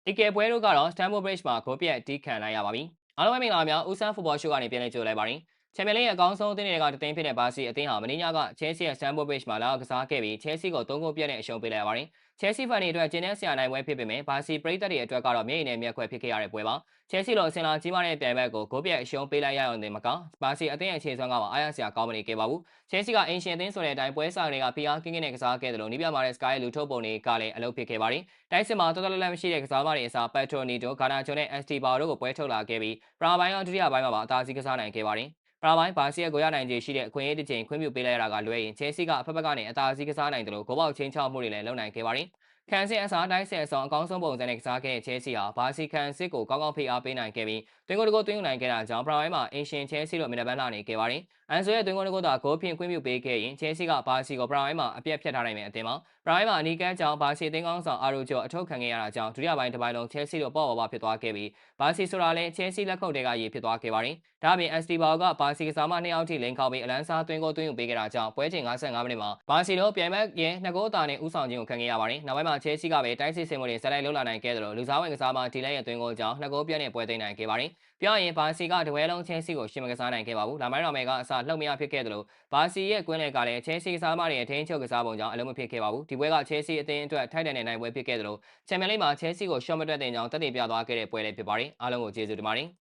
ဒီကယ်ပွဲတို့ကတော့ Stamford Bridge မှာဂိုးပြတ်တီးခံလိုက်ရပါပြီ။အားလုံးပဲမင်္ဂလာပါများ။ဦးဆန်းဖူဘောရှိုးကနေပြန်လည်ကြိုလိုက်ပါရင်ချန်ပီယံလိရဲ့အကောင်းဆုံးအသင်းတွေကတသိန်းဖြစ်တဲ့ဘာစီအသင်းဟာမင်းညက Chelsea ရဲ့ Stamford Bridge မှာလာကစားခဲ့ပြီး Chelsea ကို3ဂိုးပြတ်နဲ့အရှုံးပေးလိုက်ရပါတယ်။ Chelsea ဖန်တွေအတွက်ကျင်းတဲ့ဆရာနိုင်ပွဲဖြစ်ပေမဲ့ဘာစီပရိသတ်တွေအတွက်ကတော့မျက်ရည်နဲ့မျက်ခွဲဖြစ်ခဲ့ရတဲ့ပွဲပါ။ Chelsea လိုအစင်လာကြီးမားတဲ့ပြိုင်ဘက်ကိုဂိုးပြတ်အရှုံးပေးလိုက်ရရုံနဲ့မကဘာစီအသင်းရဲ့ခြေစွမ်းကပါအားရစရာကောင်းမနေခဲ့ပါဘူး။ Chelsea ကအင်ရှင်အသင်းဆိုတဲ့အတိုင်းပွဲစားတွေကဖိအားကင်းကင်းနဲ့ကစားခဲ့တယ်လို့နီးပြမာတဲ့ Sky ရဲ့လူထုတ်ပုံတွေကလည်းအလုပ်ဖြစ်ခဲ့ပါတယ်။တိုက်စစ်မှာတော်တော်လည်းမရှိတဲ့ကစားသမားတွေအစား Petronito, Garnacho နဲ့ Esteban တို့ကိုပွဲထုတ်လာခဲ့ပြီးပရာပိုင်းကဒုတိယပိုင်းမှာပါအသာစီးကစားနိုင်ခဲ့ပါတယ်။ပရာပိုင်းဘာစီရဲ့ကိုရနိုင်ခြေရှိတဲ့အခွင့်အရေးတစ်ချိန်ခွင့်ပြုပေးလိုက်ရတာကလွဲရင် Chelsea ကအဖက်ဖက်ကနေအသာစီးကစားနိုင်တယ်လို့ဂိုးပေါက်ချင်းချောက်မှုတွေလည်းလုပ်နိုင်ခဲ့ပါတယ်။ခံစစ်အစားတိုက်စစ်အဆောင်အကောင်းဆုံးပုံစံနဲ့ကစားခဲ့တဲ့ Chelsea ဟာဘာစီခံစစ်ကိုကောင်းကောင်းဖိအားပေးနိုင်ခဲ့ပြီးတွင်ကိုတကိုသွင်းယူနိုင်ခဲ့တာကြောင့်ပရာပိုင်းမှာအင်ရှင် Chelsea တို့မျက်နှာပန်းလှနေခဲ့ပါတယ်။အန်ဆိုရဲ့တွင်ကိုတကိုသာဂိုးဖြင့်ခွင့်ပြုပေးခဲ့ရင် Chelsea ကဘာစီကိုပရာပိုင်းမှာအပြတ်ဖြတ်ထားနိုင်မယ်အသင်းပါ။ပရာပိုင်းမှာအနီးကန်းကြောင်ဘာစီအသင်းကောင်းဆောင်အာရိုဂျိုအထုတ်ခံခဲ့ရတာကြောင့်ဒုတိယပိုင်းတစ်ပိုင်းလုံး Chelsea တို့ပေါ့ပါဖြစ်သွားခဲ့ပြီးဘာစီဆိုတာလည်း Chelsea လက်ခုပ်ထဲကရေဖြစ်သွားခဲ့ပါတယ်။ဒါ့အပြင် Esteban ကဘာစီကစားမ2ယောက်ထိလိန်ခေါက်ပြီးအလန်းစားသွင်းကိုသွင်းယူပေးခဲ့တာကြောင့်ပွဲချိန်55မိနစ်မှာဘာစီတို့ပြိုင်ဘက်ရဲ့2ဂိုးအသာနဲ့ဦးဆောင်ခြင်းကိုခံခဲ့ရပါတယ်။နောက်ပိုင်းမှာ Chelsea ကပဲတိုက်စစ်ဆင်မှုတွေဆက်တိုက်လှုပ်လာနိုင်ခဲ့တယ်လို့လူစားဝင်ကစားမဒီလက်ရဲ့သွင်းကိုကြောင့်2ဂိုးပြတ်နဲ့ပွဲသိမ်းနိုင်ခဲ့ပါတယ်။ပြောရရင်ဘာစီကတပွဲလုံး Chelsea ကိုရှင်းမကစားနိုင်ခဲ့ပါဘူး။လာမိုင်းရော်မယ်ကအစလှုပ်မရဖြစ်ခဲ့တယ်လို့ဘာစီရဲ့ကွင်းလယ်ကလည်း Chelsea ကစားမတွေရဲ့ထိန်းချုပ်ကစားပုံကြောင့်အလုံးမဖြစ်ခဲ့ပါဘူး။ဒီပွဲက Chelsea အသင်းအတွက်ထိုက်တန်တဲ့နိုင်ပွဲဖြစ်ခဲ့တယ်လို့ချန်ပီယံလိမှာ Chelsea ကိုရှော့မတွက်တဲ့ကြောင်းတက်တည်ပြသွားခဲ့တဲ့ပွဲလည်းဖြစ်ပါတယ်။အားလုံးကိုကျေးဇူးတင်ပါတယ်